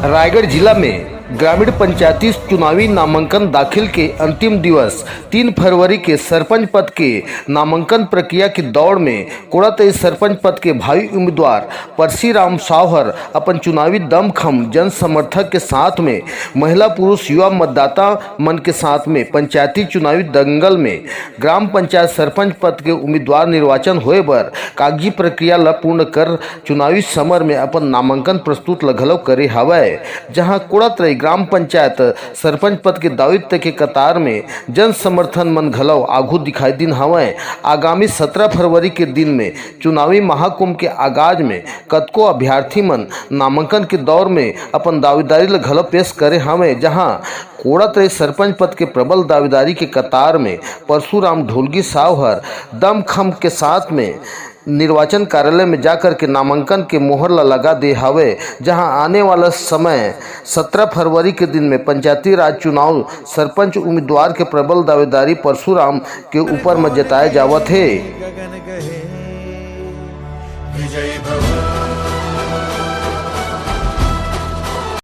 रायगढ़ जिला में ग्रामीण पंचायती चुनावी नामांकन दाखिल के अंतिम दिवस 3 फरवरी के सरपंच पद के नामांकन प्रक्रिया की दौड़ में कोड़ातई सरपंच पद के भावी उम्मीदवार परसीराम सावहर अपन चुनावी दमखम जन समर्थक के साथ में महिला पुरुष युवा मतदाता मन के साथ में पंचायती चुनावी दंगल में ग्राम पंचायत सरपंच पद के उम्मीदवार निर्वाचन होए पर कागजी प्रक्रिया ला पूर्ण कर चुनावी समर में अपन नामांकन प्रस्तुत घलो करे हवय। जहां कोड़ातई ग्राम पंचायत सरपंच पद के दायित्व के कतार में जन समर्थन मन घलो आगू दिखाई दिन हवय। आगामी 17 फरवरी के दिन में चुनावी महाकुंभ के आगाज में कतको अभ्यर्थी मन नामांकन के दौर में अपन दावेदारी ला घलो पेश करे हवय। जहां कोड़ातई सरपंच पद के प्रबल दावेदारी के कतार में परशुराम ढोलगी सावहर दमखम के साथ में निर्वाचन कार्यालय में जाकर के नामांकन के मोहर लगा दे हवे। जहां आने वाला समय 17 फरवरी के दिन में पंचायती राज चुनाव सरपंच उम्मीदवार के प्रबल दावेदारी परशुराम के ऊपर में जताए जावत है।